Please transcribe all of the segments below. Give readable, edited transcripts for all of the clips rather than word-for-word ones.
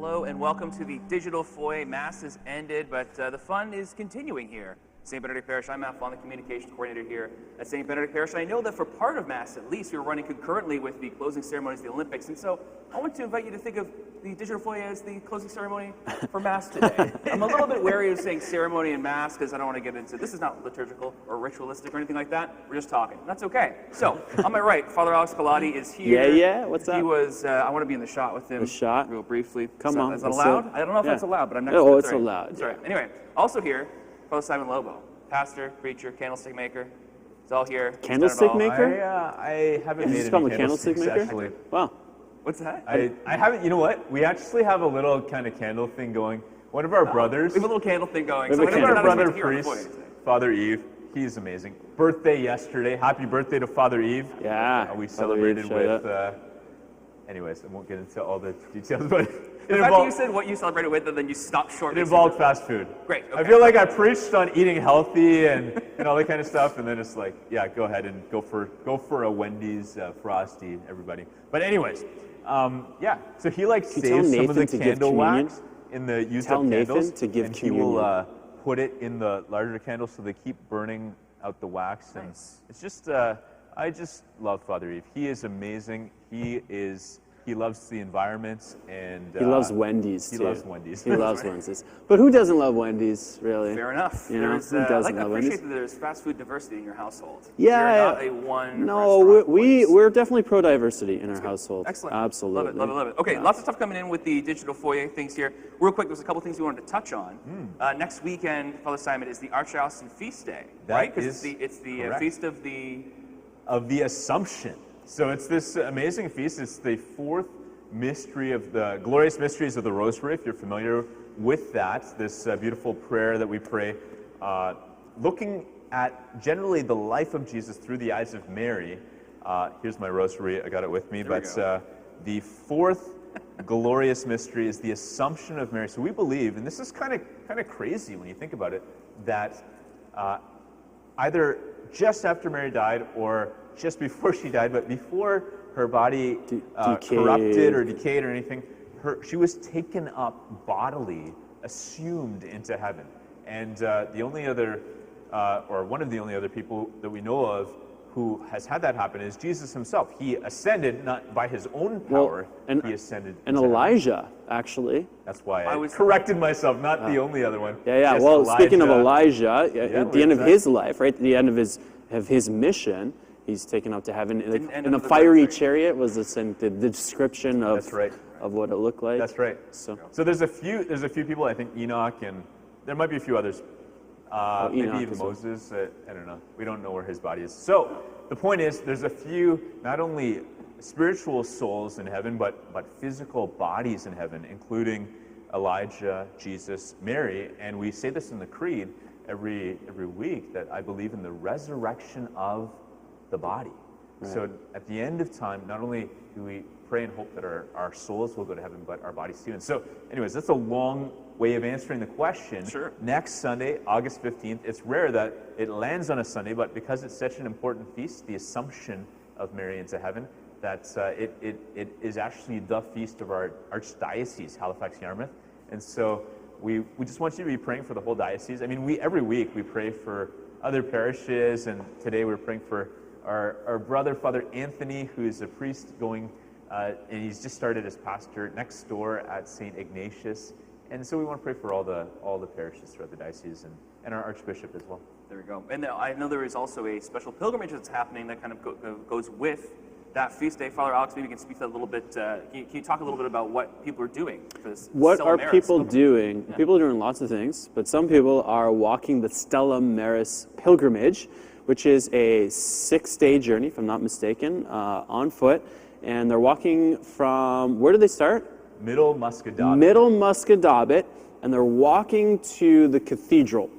Hello and welcome to the Digital Foyer. Mass has ended, but the fun is continuing here. St. Benedict Parish. I'm Matt Fawn, the communications coordinator here at St. Benedict Parish. And I know that for part of Mass, at least, we were running concurrently with the closing ceremonies of the Olympics. And so I want to invite you to think of the Digital Foyer as the closing ceremony for Mass today. I'm a little bit wary of saying ceremony and Mass because I don't want to get into, this is not liturgical or ritualistic or anything like that. We're just talking. That's okay. So, on my right, Father Alex Galati is here. Yeah, what's up? He was, I want to be in the shot with him. The shot? Real briefly. Come on. Is that allowed? I don't know if that's allowed, but I'm next to it. Oh, it's allowed. Sorry. Anyway, also here, Father Simon Lobo. Pastor, preacher, candlestick maker. It's all here. Candlestick maker? I haven't made any candlesticks, maker? actually. Wow. What's that? I haven't, you know what? We actually have a little kind of candle thing going. One of our brothers. We have a little candle thing going. One of our brother priests, Father Eve, he's amazing. Birthday yesterday. Happy birthday to Father Eve. Yeah. We celebrated with, anyways, I won't get into all the details, but the fact that you said what you celebrated with and then you stopped short. It involved fast food. Great. Okay. I feel like I preached on eating healthy and all that kind of stuff, and then it's like, yeah, go ahead and go for a Wendy's Frosty, everybody. But anyways, yeah. So he saves some of the candle wax in the used up candles, to give and communion. he will put it in the larger candles so they keep burning out the wax. And it's just, I just love Father Eve. He is amazing. He loves the environment, and he loves Wendy's, too. He loves Wendy's. He loves Wendy's. But who doesn't love Wendy's, really? Fair enough. You know, who doesn't love Wendy's? I appreciate that there's fast food diversity in your household. Yeah. You're not a one No, place. we're definitely pro-diversity in our household. Excellent. Absolutely. Love it. Okay, lots of stuff coming in with the Digital Foyer things here. Real quick, there's a couple things we wanted to touch on. Next weekend, Father Simon, is the Archdiocesan Feast Day, right? Because it's the feast of the Assumption. So it's this amazing feast. It's the fourth mystery of the glorious mysteries of the Rosary, if you're familiar with that, this beautiful prayer that we pray, looking at generally the life of Jesus through the eyes of Mary. Here's my rosary, I got it with me, but the fourth glorious mystery is the Assumption of Mary. So we believe, and this is kind of crazy when you think about it, that either just after Mary died or just before she died, but before her body corrupted or decayed or anything, she was taken up bodily, assumed into heaven. And the only other, or one of the only other people that we know of who has had that happen is Jesus himself. He ascended, not by his own power, he ascended. And Elijah, actually. That's why I corrected myself, not the only other one. Yeah. Well, speaking of Elijah, at the end of his life, right, at the end of his mission, he's taken up to heaven in a fiery chariot. Was the description of what it looked like? That's right. So there's a few people. I think Enoch, and there might be a few others. Maybe even Moses. I don't know. We don't know where his body is. So the point is, there's a few not only spiritual souls in heaven, but physical bodies in heaven, including Elijah, Jesus, Mary, and we say this in the Creed every week, that I believe in the resurrection of the body. Right. So at the end of time, not only do we pray and hope that our souls will go to heaven, but our bodies too. And so, anyways, that's a long way of answering the question. Sure. Next Sunday, August 15th, it's rare that it lands on a Sunday, but because it's such an important feast, the Assumption of Mary into heaven, that it is actually the feast of our Archdiocese, Halifax-Yarmouth. And so we just want you to be praying for the whole diocese. I mean, every week we pray for other parishes, and today we're praying for our brother, Father Anthony, who is a priest going, and he's just started as pastor next door at St. Ignatius. And so we want to pray for all the parishes throughout the diocese and our Archbishop as well. There we go. And I know there is also a special pilgrimage that's happening that kind of goes with that feast day. Father Alex, maybe you can speak to that a little bit. Can you talk a little bit about what people are doing for this? What Stella are Maris people doing? Yeah. People are doing lots of things, but some people are walking the Stella Maris pilgrimage, which is a 6-day journey, if I'm not mistaken, on foot. And they're walking from, where do they start? Middle Muscadabit. Middle Muscadabit, and they're walking to the cathedral,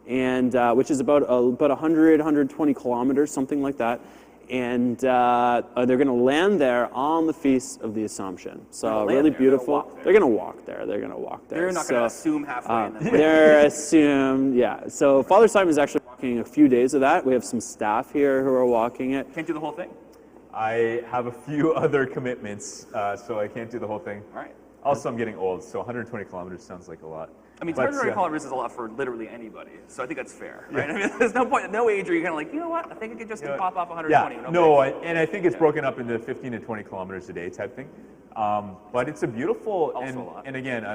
and which is about 100, 120 kilometers, something like that. And they're going to land there on the Feast of the Assumption. So really beautiful. They're going to walk there. They're not going to assume halfway. They're assumed, yeah. So Father Simon is actually walking a few days of that. We have some staff here who are walking it. Can't do the whole thing? I have a few other commitments, so I can't do the whole thing. All right. Also, I'm getting old, so 120 kilometers sounds like a lot. I mean, But, 200 kilometers is a lot for literally anybody, so I think that's fair, right? I mean, there's no point, no age where you're kind of like, you know what, I think I could just pop off 120. Yeah, no, and I think it's broken up into 15 to 20 kilometers a day type thing. But it's a beautiful, Also a lot. and again,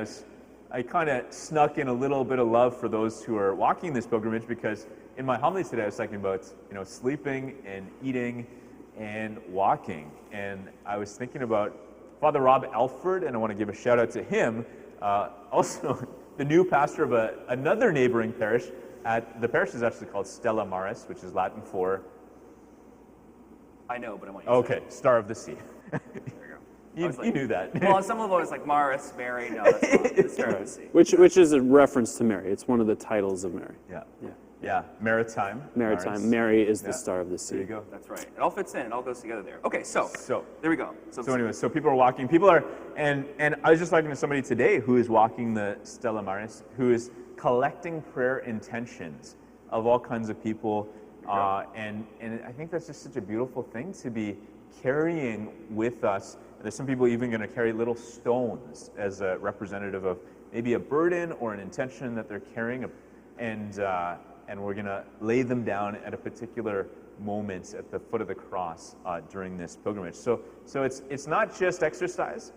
I kind of snuck in a little bit of love for those who are walking this pilgrimage, because in my homily today I was talking about sleeping and eating and walking, and I was thinking about Father Rob Alford, and I want to give a shout out to him, also the new pastor of another neighboring parish. The parish is actually called Stella Maris, which is Latin for... I know, but I want you to say Okay, Star of the Sea. it. There you go. You knew that. Well, on some level, it's like Maris, Mary. No, that's not. It's Star of the Sea. Which is a reference to Mary. It's one of the titles of Mary. Yeah. Maritime. Maritime. Maris. Mary is the Yeah. star of the sea. There you go. That's right. It all fits in. It all goes together there. Okay, so there we go. So anyway, so people are walking. People are, and I was just talking to somebody today who is walking the Stella Maris, who is collecting prayer intentions of all kinds of people, and I think that's just such a beautiful thing to be carrying with us. There's some people even going to carry little stones as a representative of maybe a burden or an intention that they're carrying, and we're going to lay them down at a particular moment at the foot of the cross during this pilgrimage. So it's not just exercise.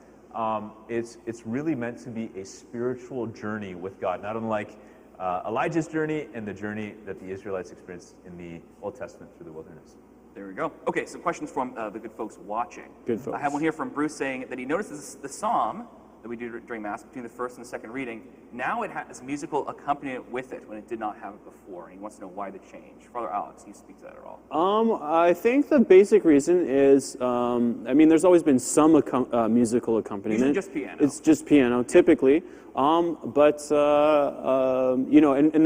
It's really meant to be a spiritual journey with God, not unlike Elijah's journey and the journey that the Israelites experienced in the Old Testament through the wilderness. There we go. Okay, so questions from the good folks watching. Good folks. I have one here from Bruce saying that he notices the psalm that we do during Mass between the first and the second reading, now it has musical accompaniment with it when it did not have it before. And he wants to know why the change. Father Alex, can you speak to that at all? I think the basic reason is, there's always been some musical accompaniment. Usually just piano. It's just piano, typically. And the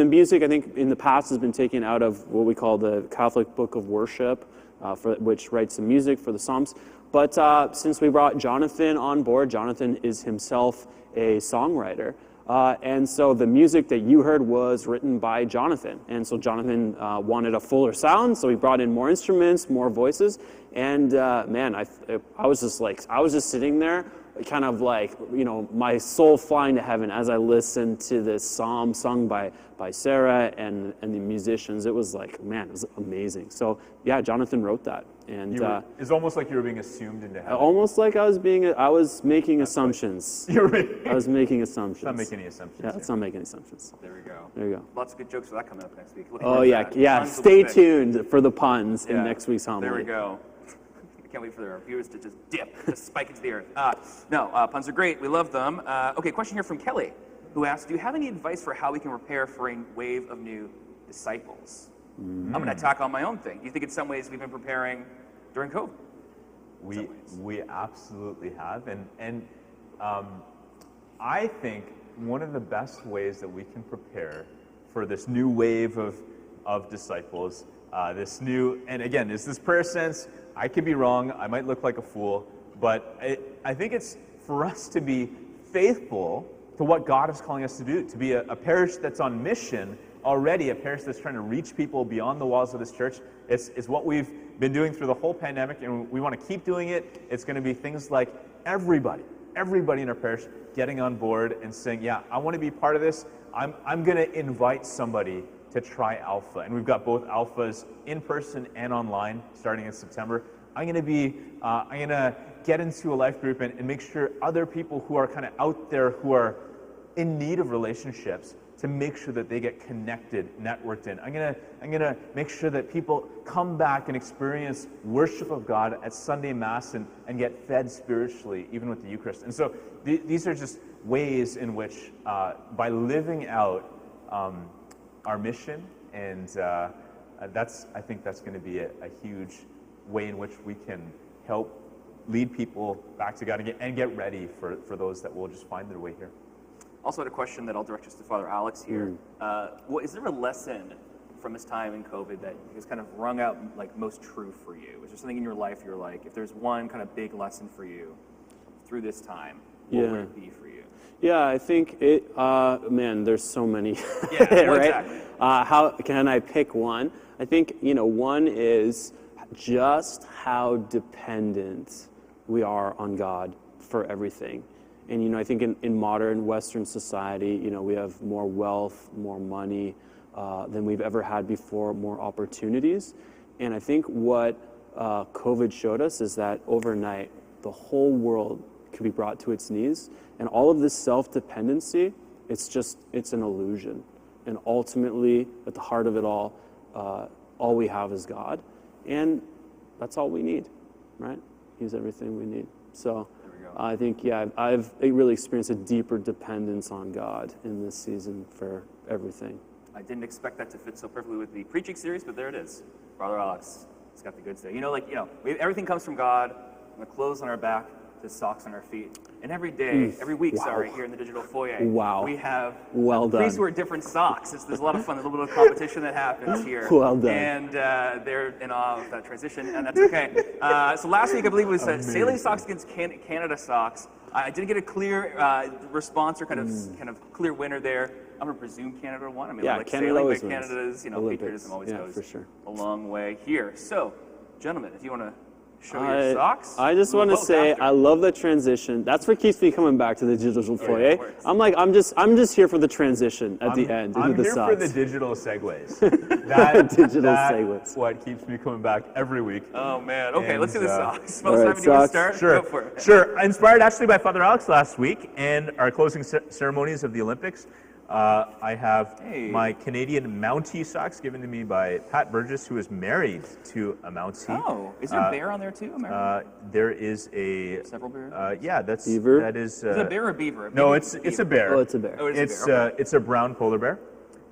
music, I think, in the past has been taken out of what we call the Catholic Book of Worship, which writes the music for the Psalms. But since we brought Jonathan on board, Jonathan is himself a songwriter. And so the music that you heard was written by Jonathan. And so Jonathan wanted a fuller sound, so he brought in more instruments, more voices. And I was just sitting there, kind of like, my soul flying to heaven as I listened to this psalm sung by Sarah and the musicians. It was like, man, it was amazing. So yeah, Jonathan wrote that. And it's almost like you were being assumed into heaven. almost like I was making assumptions. I was making assumptions. Not making any assumptions. Yeah, let's not make any assumptions. There we go. There you go. Lots of good jokes for that coming up next week. Looking Oh forward to yeah, that. yeah. Puns will Stay be thick. tuned for the puns in Yeah. next week's homily. There we go. I can't wait for our viewers to just dip, just spike into the earth. Puns are great. We love them. Okay, question here from Kelly, who asks, do you have any advice for how we can prepare for a wave of new disciples? I'm going to attack on my own thing. Do you think in some ways we've been preparing during COVID? We absolutely have, and I think one of the best ways that we can prepare for this new wave of disciples, and again, is this prayer sense. I could be wrong. I might look like a fool, but I think it's for us to be faithful to what God is calling us to do, to be a parish that's on mission already, a parish that's trying to reach people beyond the walls of this church. It's what we've been doing through the whole pandemic, and we want to keep doing it. It's going to be things like everybody in our parish getting on board and saying, yeah, I want to be part of this. I'm going to invite somebody to try Alpha. And we've got both Alphas in person and online starting in September. I'm going to get into a life group and make sure other people who are kind of out there who are in need of relationships, to make sure that they get connected, networked in. I'm gonna make sure that people come back and experience worship of God at Sunday Mass and get fed spiritually, even with the Eucharist. And so these are just ways in which, by living out our mission, and I think that's going to be a huge way in which we can help lead people back to God and get ready for those that will just find their way here. Also had a question that I'll direct us to Father Alex here. Is there a lesson from this time in COVID that has kind of rung out like most true for you? Is there something in your life you're like, if there's one kind of big lesson for you through this time, what would it be for you? Yeah, I think there's so many. Yeah, well, right? exactly. How can I pick one? I think, one is just how dependent we are on God for everything. And, I think in modern Western society, we have more wealth, more money than we've ever had before, more opportunities. And I think what COVID showed us is that overnight, the whole world could be brought to its knees. And all of this self-dependency, it's an illusion. And ultimately, at the heart of it all we have is God. And that's all we need, right? He's everything we need. So I think, I've really experienced a deeper dependence on God in this season for everything. I didn't expect that to fit so perfectly with the preaching series, but there it is. Father Alex, it's got the goods there. Everything comes from God, from the clothes on our back to socks on our feet. And every day, every week, here in the Digital Foyer, we have priests who wear different socks. There's a lot of fun, a little bit of competition that happens here. Well done. And they're in awe of that transition, and that's okay. So last week, I believe it was sailing socks against Canada socks. I didn't get a clear response or kind of clear winner there. I'm going to presume Canada won. I mean, Canada sailing, always but wins. Canada's patriotism always goes for sure. a long way here. So, gentlemen, if you want to show your socks. I just want to say I love the transition. That's what keeps me coming back to the Digital Foyer. I'm just here for the transition at the end. I'm into the here socks. for the digital segues. Segues. What keeps me coming back every week. Oh man. Okay, let's do the socks. All right, Simon, you want to start? Sure. Go for it. Sure. Inspired actually by Father Alex last week and our closing ceremonies of the Olympics. I have my Canadian Mountie socks given to me by Pat Burgess, who is married to a Mountie. Oh, is there a bear on there too? There is a several bears. That is. Is it a bear or a beaver? No, it's a bear. Oh, it's a bear. Oh, it's a bear. Okay. It's a brown polar bear,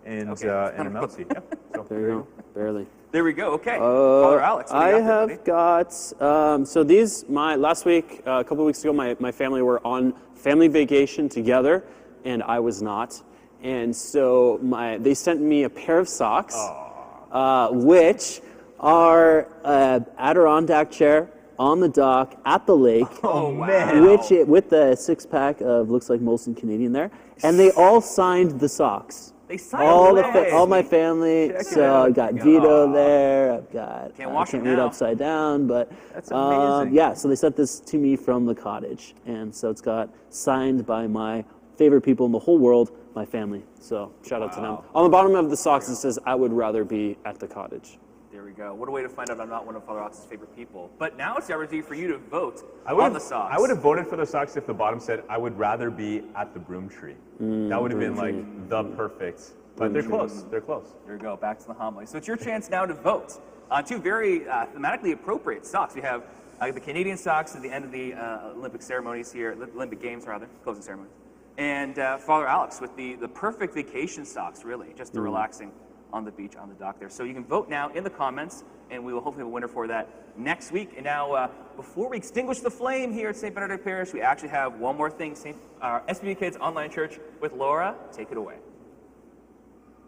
and a Mountie. Yeah. So, there you go. Barely. There we go. Okay. Father Alex, what do you got got. So these last week, a couple of weeks ago, my family were on family vacation together, and I was not. And so they sent me a pair of socks, which are Adirondack chair on the dock at the lake. Oh man! With the 6-pack of looks like Molson Canadian there, and they all signed the socks. They signed all my family. So I've got Vito there. I've got I can't read upside down, but that's amazing. So they sent this to me from the cottage, and so it's got signed by my favorite people in the whole world, my family. So shout out to them. On the bottom of the socks it says, "I would rather be at the cottage." There we go. What a way to find out I'm not one of Father Alex's favorite people. But now it's the opportunity for you to vote on the socks. I would have voted for the socks if the bottom said, "I would rather be at the broom tree." That would have been like the perfect. But they're close. They're close. There we go. Back to the homily. So it's your chance now to vote on two very thematically appropriate socks. We have the Canadian socks at the end of the Olympic ceremonies here, Olympic Games rather, closing ceremonies. And Father Alex with the perfect vacation socks, really, just the relaxing on the beach, on the dock there. So you can vote now in the comments, and we will hopefully have a winner for that next week. And now, before we extinguish the flame here at St. Benedict Parish, we actually have one more thing. SBB Kids Online Church with Laura. Take it away.